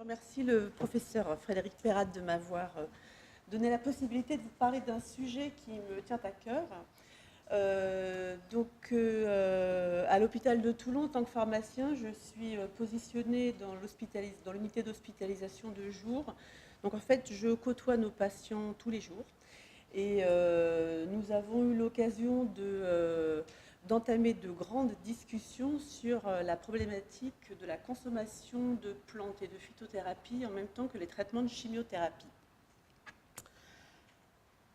remercie le professeur Frédéric Perrat de m'avoir donné la possibilité de vous parler d'un sujet qui me tient à cœur. À l'hôpital de Toulon, en tant que pharmacien, je suis positionnée dans l'unité d'hospitalisation de jour. Donc en fait, je côtoie nos patients tous les jours. Et nous avons eu l'occasion d'entamer de grandes discussions sur la problématique de la consommation de plantes et de phytothérapie en même temps que les traitements de chimiothérapie.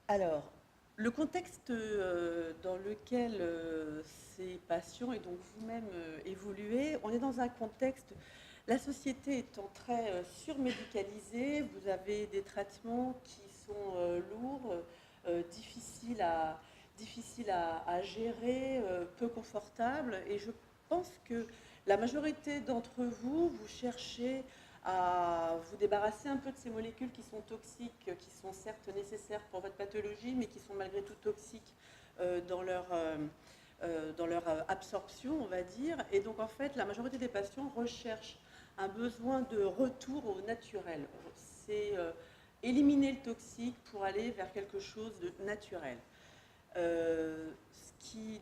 Alors, le contexte dans lequel ces patients et donc vous-même évoluez, on est dans un contexte, la société étant très surmédicalisée, vous avez des traitements qui sont lourds, difficiles à gérer, peu confortables. Et je pense que la majorité d'entre vous, vous cherchez à vous débarrasser un peu de ces molécules qui sont toxiques, qui sont certes nécessaires pour votre pathologie, mais qui sont malgré tout toxiques dans leur absorption, on va dire. Et donc en fait, la majorité des patients recherchent un besoin de retour au naturel. C'est éliminer le toxique pour aller vers quelque chose de naturel. Ce qui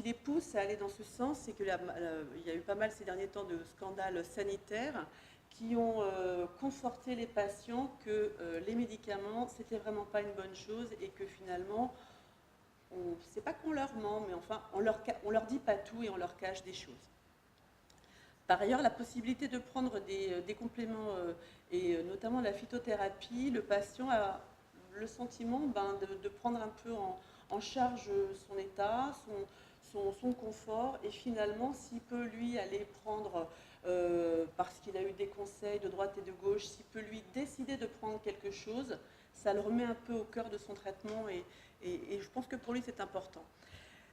les pousse à aller dans ce sens, c'est qu'il y a eu pas mal ces derniers temps de scandales sanitaires qui ont conforté les patients que les médicaments, c'était vraiment pas une bonne chose et que finalement, c'est pas qu'on leur ment, mais enfin, on leur dit pas tout et on leur cache des choses. Par ailleurs, la possibilité de prendre des compléments et notamment la phytothérapie, le patient a le sentiment de prendre un peu en charge son état, son confort, et finalement, s'il peut lui aller prendre, parce qu'il a eu des conseils de droite et de gauche, s'il peut lui décider de prendre quelque chose, ça le remet un peu au cœur de son traitement et je pense que pour lui c'est important.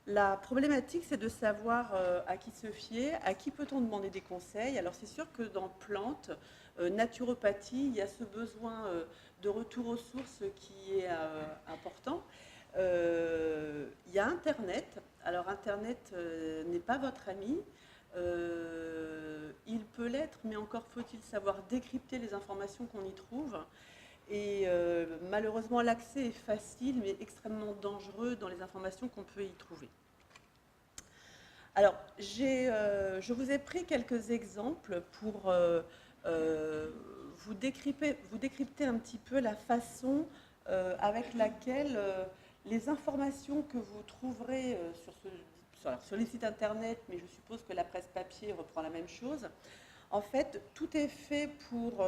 La problématique, c'est de savoir à qui se fier, à qui peut-on demander des conseils. Alors c'est sûr que dans plantes, naturopathie, il y a ce besoin de retour aux sources qui est important. Il y a Internet. Alors Internet n'est pas votre ami. Il peut l'être, mais encore faut-il savoir décrypter les informations qu'on y trouve. Et malheureusement, l'accès est facile, mais extrêmement dangereux dans les informations qu'on peut y trouver. Alors, je vous ai pris quelques exemples pour vous décrypter un petit peu la façon avec laquelle les informations que vous trouverez sur les sites internet, mais je suppose que la presse papier reprend la même chose. En fait, tout est fait pour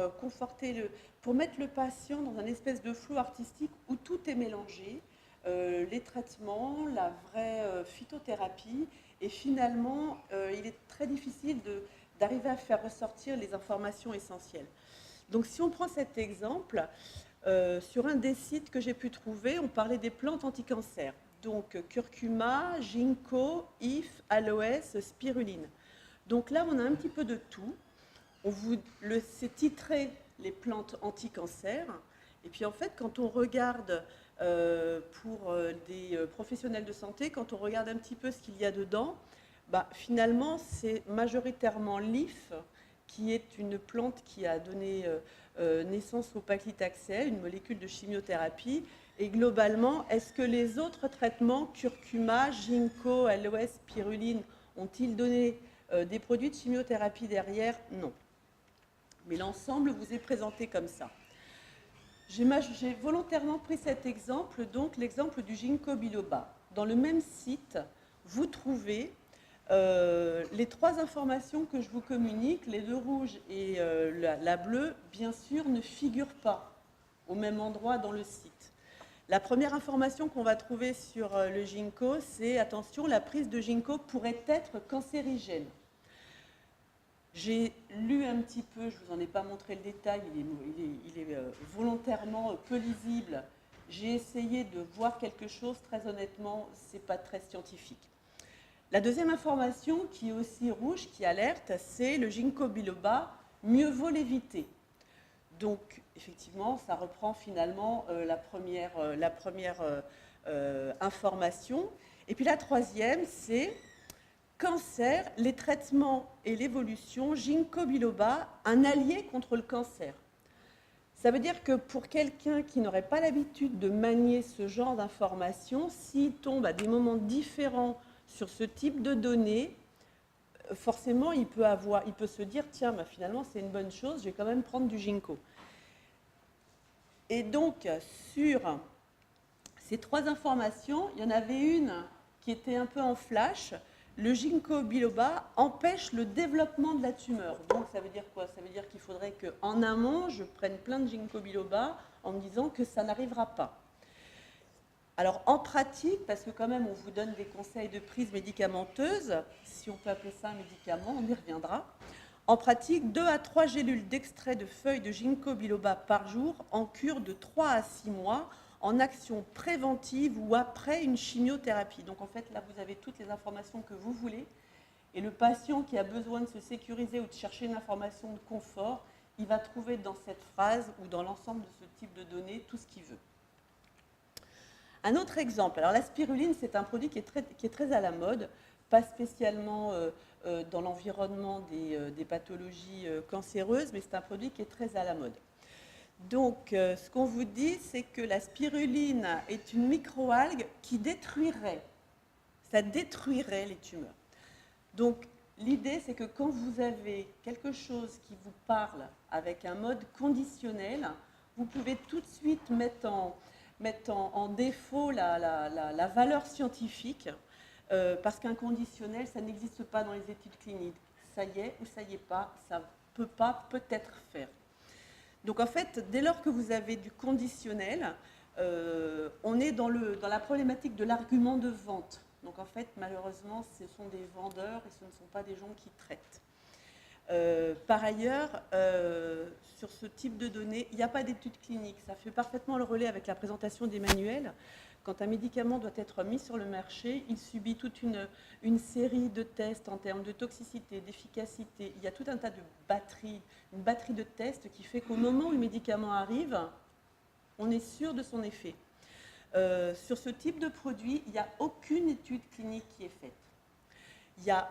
pour mettre le patient dans un espèce de flou artistique où tout est mélangé, les traitements, la vraie phytothérapie, et finalement, il est très difficile d'arriver à faire ressortir les informations essentielles. Donc, si on prend cet exemple, sur un des sites que j'ai pu trouver, on parlait des plantes anti-cancer. Donc, curcuma, ginkgo, if, aloès, spiruline. Donc là, on a un petit peu de tout. C'est titré les plantes anti-cancer. Et puis en fait, quand on regarde pour des professionnels de santé, quand on regarde un petit peu ce qu'il y a dedans, finalement, c'est majoritairement l'IF, qui est une plante qui a donné naissance au paclitaxel, une molécule de chimiothérapie. Et globalement, est-ce que les autres traitements, curcuma, ginkgo, aloès, spiruline, ont-ils donné des produits de chimiothérapie derrière? Non. Mais l'ensemble vous est présenté comme ça. J'ai volontairement pris cet exemple, donc l'exemple du ginkgo biloba. Dans le même site, vous trouvez les trois informations que je vous communique, les deux rouges et la bleue, bien sûr, ne figurent pas au même endroit dans le site. La première information qu'on va trouver sur le ginkgo, c'est, attention, la prise de ginkgo pourrait être cancérigène. J'ai lu un petit peu, je ne vous en ai pas montré le détail, il est volontairement peu lisible. J'ai essayé de voir quelque chose, très honnêtement, ce n'est pas très scientifique. La deuxième information qui est aussi rouge, qui alerte, c'est le ginkgo biloba, mieux vaut l'éviter. Donc, effectivement, ça reprend finalement la première information. Et puis la troisième, c'est Cancer, les traitements et l'évolution, ginkgo biloba, un allié contre le cancer. Ça veut dire que pour quelqu'un qui n'aurait pas l'habitude de manier ce genre d'informations, s'il tombe à des moments différents sur ce type de données, forcément, il peut se dire, tiens, bah, finalement, c'est une bonne chose, je vais quand même prendre du ginkgo. Et donc, sur ces 3 informations, il y en avait une qui était un peu en flash. Le ginkgo biloba empêche le développement de la tumeur. Donc, ça veut dire quoi? Ça veut dire qu'il faudrait qu'en amont, je prenne plein de ginkgo biloba en me disant que ça n'arrivera pas. Alors, en pratique, parce que quand même, on vous donne des conseils de prise médicamenteuse, si on peut appeler ça un médicament, on y reviendra. En pratique, 2 à 3 gélules d'extrait de feuilles de ginkgo biloba par jour en cure de 3 à 6 mois en action préventive ou après une chimiothérapie. Donc en fait, là, vous avez toutes les informations que vous voulez. Et le patient qui a besoin de se sécuriser ou de chercher une information de confort, il va trouver dans cette phrase ou dans l'ensemble de ce type de données tout ce qu'il veut. Un autre exemple, alors la spiruline, c'est un produit qui est très à la mode, pas spécialement dans l'environnement des pathologies cancéreuses, mais c'est un produit qui est très à la mode. Donc, ce qu'on vous dit, c'est que la spiruline est une microalgue qui détruirait les tumeurs. Donc, l'idée, c'est que quand vous avez quelque chose qui vous parle avec un mode conditionnel, vous pouvez tout de suite mettre en défaut la valeur scientifique, parce qu'un conditionnel, ça n'existe pas dans les études cliniques. Ça y est ou ça y est pas, ça ne peut pas peut-être faire. Donc en fait, dès lors que vous avez du conditionnel, on est dans la problématique de l'argument de vente. Donc en fait, malheureusement, ce sont des vendeurs et ce ne sont pas des gens qui traitent. Par ailleurs, sur ce type de données, il n'y a pas d'études cliniques. Ça fait parfaitement le relais avec la présentation des manuels. Quand un médicament doit être mis sur le marché, il subit toute une série de tests en termes de toxicité, d'efficacité. Il y a tout un tas une batterie de tests qui fait qu'au moment où le médicament arrive, on est sûr de son effet. Sur ce type de produit, il n'y a aucune étude clinique qui est faite. Il n'y a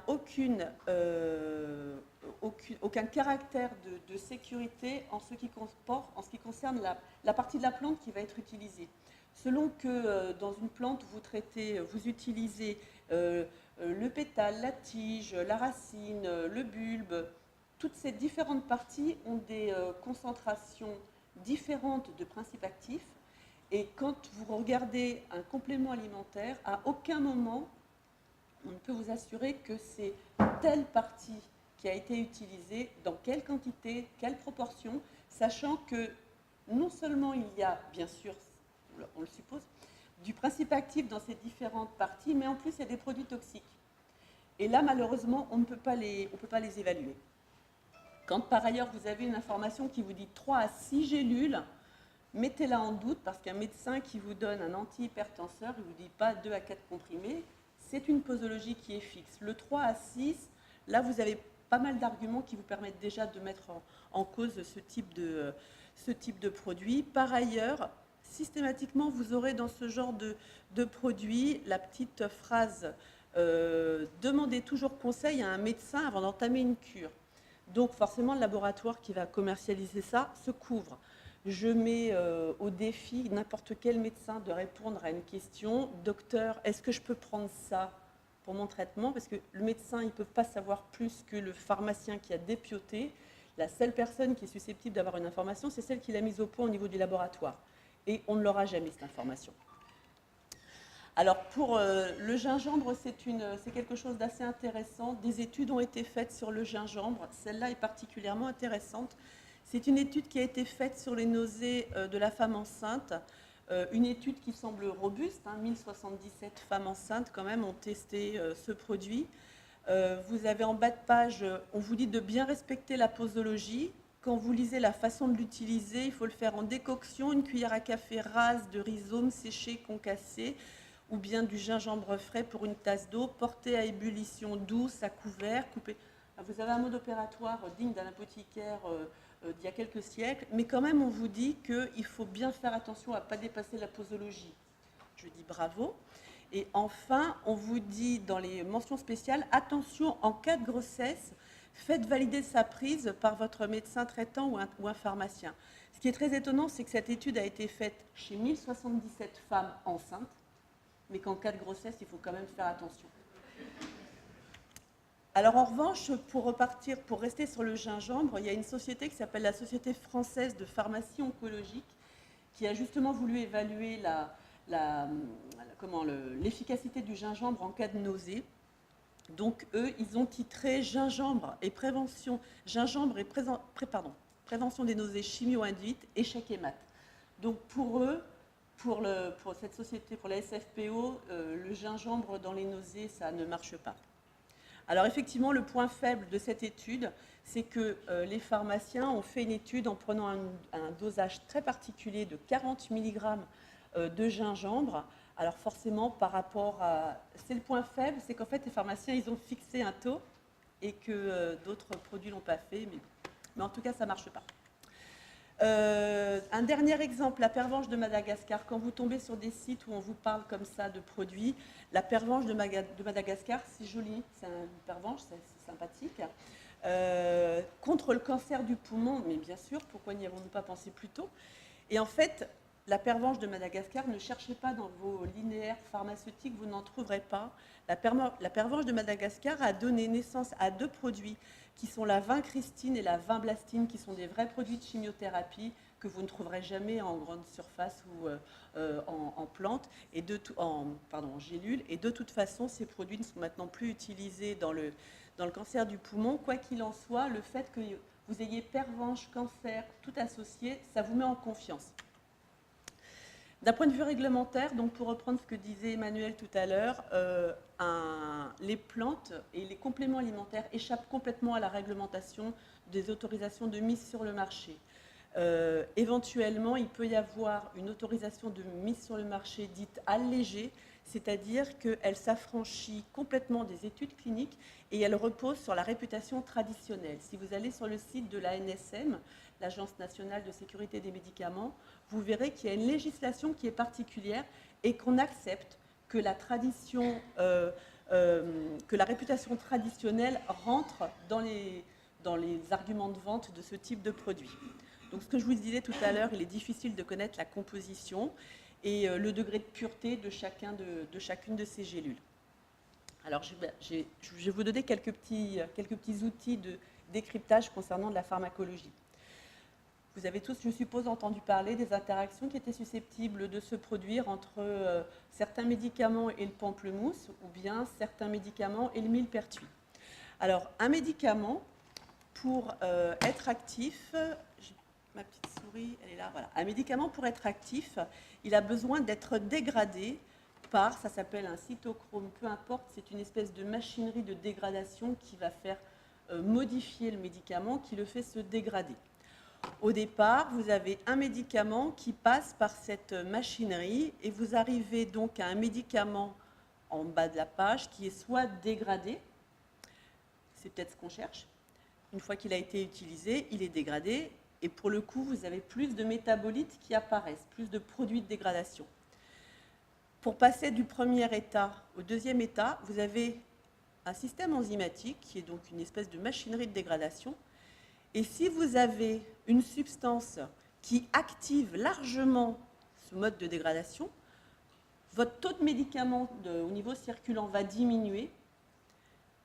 aucun caractère de sécurité en ce qui concerne la partie de la plante qui va être utilisée. Selon que dans une plante, vous utilisez le pétale, la tige, la racine, le bulbe, toutes ces différentes parties ont des concentrations différentes de principes actifs. Et quand vous regardez un complément alimentaire, à aucun moment, on ne peut vous assurer que c'est telle partie qui a été utilisée, dans quelle quantité, quelle proportion, sachant que non seulement il y a, bien sûr, on le suppose, du principe actif dans ces différentes parties, mais en plus il y a des produits toxiques. Et là, malheureusement, on ne peut pas les évaluer. Quand par ailleurs vous avez une information qui vous dit 3 à 6 gélules, mettez-la en doute parce qu'un médecin qui vous donne un antihypertenseur, il ne vous dit pas 2 à 4 comprimés, c'est une posologie qui est fixe. Le 3 à 6, là vous avez pas mal d'arguments qui vous permettent déjà de mettre en cause ce type de produit. Par ailleurs, systématiquement, vous aurez dans ce genre de produit la petite phrase demandez toujours conseil à un médecin avant d'entamer une cure. Donc forcément, le laboratoire qui va commercialiser ça se couvre. Je mets au défi n'importe quel médecin de répondre à une question. Docteur, est-ce que je peux prendre ça pour mon traitement? Parce que le médecin, il ne peut pas savoir plus que le pharmacien qui a dépioté. La seule personne qui est susceptible d'avoir une information, c'est celle qui l'a mise au point au niveau du laboratoire. Et on ne l'aura jamais, cette information. Alors, pour le gingembre, c'est quelque chose d'assez intéressant. Des études ont été faites sur le gingembre. Celle-là est particulièrement intéressante. C'est une étude qui a été faite sur les nausées de la femme enceinte. Une étude qui semble robuste. 1077 femmes enceintes, quand même, ont testé ce produit. Vous avez en bas de page, on vous dit de bien respecter la posologie. Quand vous lisez la façon de l'utiliser, il faut le faire en décoction, une cuillère à café rase de rhizome séché concassé, ou bien du gingembre frais pour une tasse d'eau, porté à ébullition douce, à couvert, coupé. Vous avez un mode opératoire digne d'un apothicaire d'il y a quelques siècles, mais quand même on vous dit qu'il faut bien faire attention à ne pas dépasser la posologie. Je dis bravo. Et enfin, on vous dit dans les mentions spéciales, attention, en cas de grossesse, faites valider sa prise par votre médecin traitant ou un pharmacien. Ce qui est très étonnant, c'est que cette étude a été faite chez 1077 femmes enceintes, mais qu'en cas de grossesse, il faut quand même faire attention. Alors en revanche, pour rester sur le gingembre, il y a une société qui s'appelle la Société française de pharmacie oncologique qui a justement voulu évaluer l'efficacité du gingembre en cas de nausée. Donc eux, ils ont titré gingembre et prévention des nausées chimio-induites, échec et mat. Donc pour eux, pour cette société, pour la SFPO, le gingembre dans les nausées, ça ne marche pas. Alors effectivement, le point faible de cette étude, c'est que les pharmaciens ont fait une étude en prenant un dosage très particulier de 40 mg de gingembre. Alors forcément, par rapport à... C'est le point faible, c'est qu'en fait, les pharmaciens, ils ont fixé un taux et que d'autres produits ne l'ont pas fait. Mais en tout cas, ça ne marche pas. Un dernier exemple, la pervenche de Madagascar. Quand vous tombez sur des sites où on vous parle comme ça de produits, la pervenche de Madagascar, c'est joli, c'est une pervenche, c'est sympathique. Contre le cancer du poumon, mais bien sûr, pourquoi n'y avons-nous pas pensé plus tôt? Et en fait, la pervenche de Madagascar, ne cherchez pas dans vos linéaires pharmaceutiques, vous n'en trouverez pas. La pervenche de Madagascar a donné naissance à 2 produits qui sont la vincristine et la vinblastine, qui sont des vrais produits de chimiothérapie que vous ne trouverez jamais en grande surface ou en plantes, en gélules. Et de toute façon, ces produits ne sont maintenant plus utilisés dans le cancer du poumon. Quoi qu'il en soit, le fait que vous ayez pervenche, cancer, tout associé, ça vous met en confiance. D'un point de vue réglementaire, donc pour reprendre ce que disait Emmanuel tout à l'heure, les plantes et les compléments alimentaires échappent complètement à la réglementation des autorisations de mise sur le marché. Éventuellement, il peut y avoir une autorisation de mise sur le marché dite allégée, c'est-à-dire qu'elle s'affranchit complètement des études cliniques et elle repose sur la réputation traditionnelle. Si vous allez sur le site de l'ANSM, l'Agence nationale de sécurité des médicaments, vous verrez qu'il y a une législation qui est particulière et qu'on accepte que la réputation traditionnelle rentre dans les arguments de vente de ce type de produit. Donc ce que je vous disais tout à l'heure, il est difficile de connaître la composition et le degré de pureté de chacune de ces gélules. Alors je vais vous donner quelques petits outils de décryptage concernant de la pharmacologie. Vous avez tous, je suppose, entendu parler des interactions qui étaient susceptibles de se produire entre certains médicaments et le pamplemousse, ou bien certains médicaments et le millepertuis. Alors, un médicament, pour être actif, ma petite souris, elle est là, voilà. Un médicament, pour être actif, il a besoin d'être dégradé par, ça s'appelle un cytochrome, peu importe, c'est une espèce de machinerie de dégradation qui va faire modifier le médicament, qui le fait se dégrader. Au départ, vous avez un médicament qui passe par cette machinerie et vous arrivez donc à un médicament en bas de la page qui est soit dégradé, c'est peut-être ce qu'on cherche, une fois qu'il a été utilisé, il est dégradé et pour le coup, vous avez plus de métabolites qui apparaissent, plus de produits de dégradation. Pour passer du premier état au deuxième état, vous avez un système enzymatique qui est donc une espèce de machinerie de dégradation. Et si vous avez une substance qui active largement ce mode de dégradation, votre taux de médicament au niveau circulant va diminuer,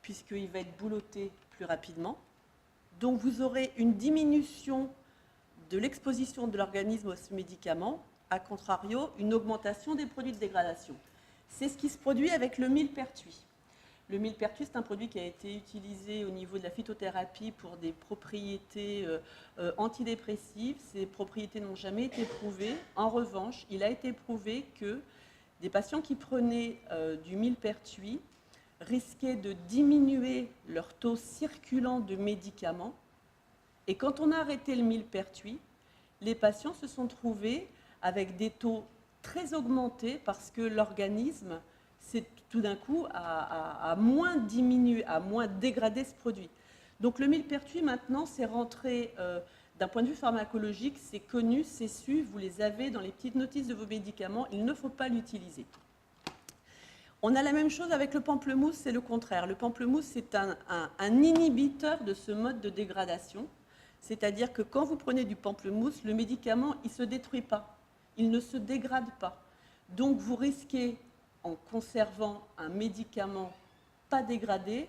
puisqu'il va être bouloté plus rapidement. Donc vous aurez une diminution de l'exposition de l'organisme à ce médicament, à contrario, une augmentation des produits de dégradation. C'est ce qui se produit avec le millepertuis. Le millepertuis, c'est un produit qui a été utilisé au niveau de la phytothérapie pour des propriétés antidépressives. Ces propriétés n'ont jamais été prouvées. En revanche, il a été prouvé que des patients qui prenaient du millepertuis risquaient de diminuer leur taux circulant de médicaments. Et quand on a arrêté le millepertuis, les patients se sont trouvés avec des taux très augmentés parce que l'organisme s'est tout d'un coup à moins diminué, à moins dégradé ce produit. Donc le millepertuis maintenant c'est rentré d'un point de vue pharmacologique, c'est connu, c'est su, vous les avez dans les petites notices de vos médicaments, il ne faut pas l'utiliser. On a la même chose avec le pamplemousse, c'est le contraire. Le pamplemousse, c'est un inhibiteur de ce mode de dégradation. C'est-à-dire que quand vous prenez du pamplemousse, le médicament, il ne se détruit pas, il ne se dégrade pas. Donc vous risquez, en conservant un médicament pas dégradé,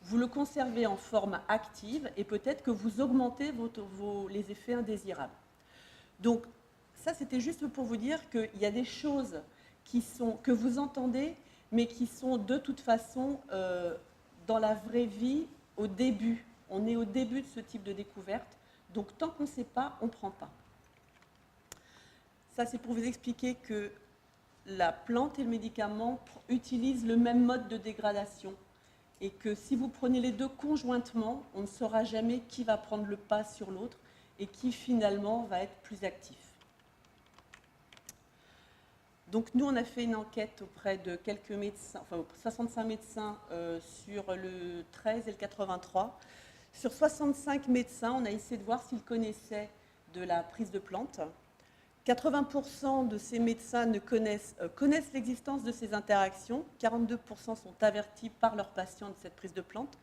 vous le conservez en forme active et peut-être que vous augmentez les effets indésirables. Donc ça, c'était juste pour vous dire qu'il y a des choses que vous entendez, mais qui sont de toute façon dans la vraie vie au début. On est au début de ce type de découverte, donc tant qu'on ne sait pas, on ne prend pas. Ça, c'est pour vous expliquer que la plante et le médicament utilisent le même mode de dégradation et que si vous prenez les deux conjointement, on ne saura jamais qui va prendre le pas sur l'autre et qui finalement va être plus actif. Donc nous, on a fait une enquête auprès de quelques médecins, enfin 65 médecins sur le 13 et le 83. Sur 65 médecins, on a essayé de voir s'ils connaissaient de la prise de plantes. 80% de ces médecins connaissent l'existence de ces interactions. 42% sont avertis par leurs patients de cette prise de plantes.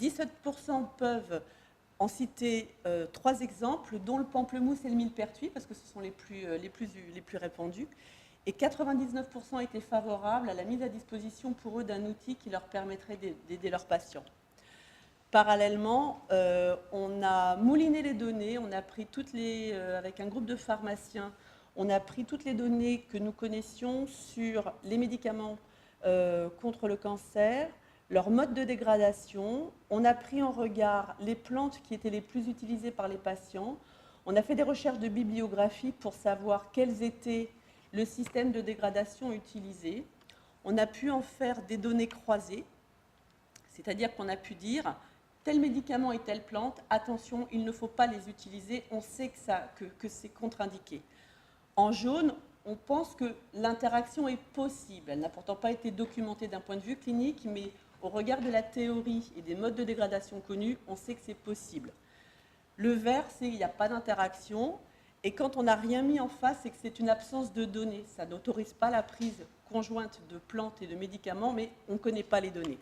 17% peuvent en citer 3 exemples, dont le pamplemousse et le millepertuis, parce que ce sont les plus répandus. Et 99% étaient favorables à la mise à disposition pour eux d'un outil qui leur permettrait d'aider leurs patients. Parallèlement, on a mouliné les données, on a pris avec un groupe de pharmaciens, on a pris toutes les données que nous connaissions sur les médicaments contre le cancer, leur mode de dégradation, on a pris en regard les plantes qui étaient les plus utilisées par les patients, on a fait des recherches de bibliographie pour savoir quels étaient le système de dégradation utilisé. On a pu en faire des données croisées, c'est-à-dire qu'on a pu dire tel médicament et telle plante, attention, il ne faut pas les utiliser, on sait que c'est contre-indiqué. En jaune, on pense que l'interaction est possible. Elle n'a pourtant pas été documentée d'un point de vue clinique, mais au regard de la théorie et des modes de dégradation connus, on sait que c'est possible. Le vert, c'est qu'il n'y a pas d'interaction. Et quand on n'a rien mis en face, c'est que c'est une absence de données. Ça n'autorise pas la prise conjointe de plantes et de médicaments, mais on ne connaît pas les données.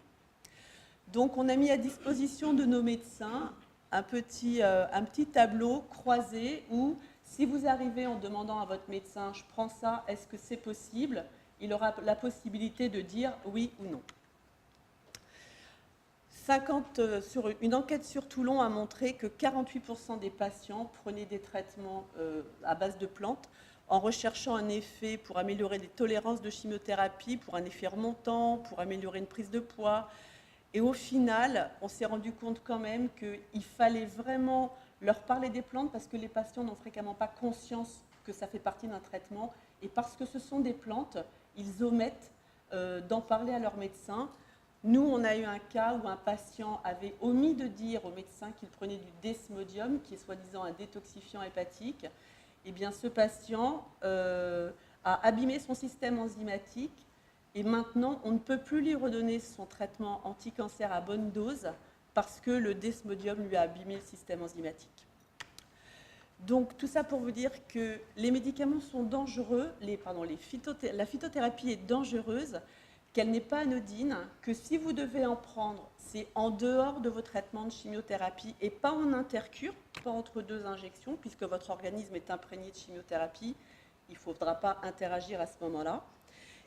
Donc on a mis à disposition de nos médecins un petit tableau croisé où, si vous arrivez en demandant à votre médecin « je prends ça, est-ce que c'est possible ?», il aura la possibilité de dire oui ou non. Une enquête sur Toulon a montré que 48% des patients prenaient des traitements à base de plantes en recherchant un effet pour améliorer les tolérances de chimiothérapie, pour un effet remontant, pour améliorer une prise de poids. Et au final, on s'est rendu compte quand même qu'il fallait vraiment leur parler des plantes parce que les patients n'ont fréquemment pas conscience que ça fait partie d'un traitement. Et parce que ce sont des plantes, ils omettent d'en parler à leur médecin. Nous, on a eu un cas où un patient avait omis de dire au médecin qu'il prenait du desmodium, qui est soi-disant un détoxifiant hépatique. Eh bien, ce patient a abîmé son système enzymatique et maintenant, on ne peut plus lui redonner son traitement anti-cancer à bonne dose parce que le desmodium lui a abîmé le système enzymatique. Donc, tout ça pour vous dire que les médicaments sont dangereux, la phytothérapie est dangereuse, qu'elle n'est pas anodine, que si vous devez en prendre, c'est en dehors de vos traitements de chimiothérapie et pas en intercure, pas entre 2 injections, puisque votre organisme est imprégné de chimiothérapie, il ne faudra pas interagir à ce moment-là.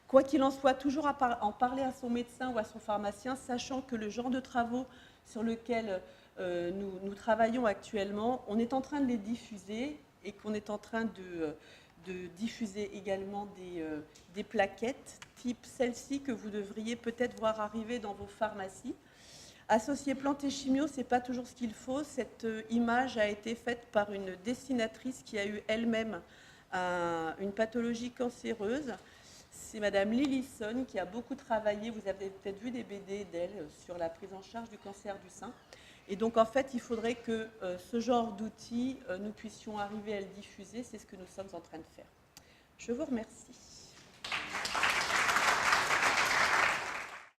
Quoi qu'il en soit, toujours en parler à son médecin ou à son pharmacien, sachant que le genre de travaux sur lesquels nous travaillons actuellement, on est en train de les diffuser et qu'on est en train de diffuser également des plaquettes type celle-ci que vous devriez peut-être voir arriver dans vos pharmacies. Associer plantes et chimio, ce n'est pas toujours ce qu'il faut. Cette image a été faite par une dessinatrice qui a eu elle-même une pathologie cancéreuse. C'est Madame Lillison qui a beaucoup travaillé, vous avez peut-être vu des BD d'elle sur la prise en charge du cancer du sein. Et donc en fait, il faudrait que ce genre d'outils, nous puissions arriver à le diffuser, c'est ce que nous sommes en train de faire. Je vous remercie.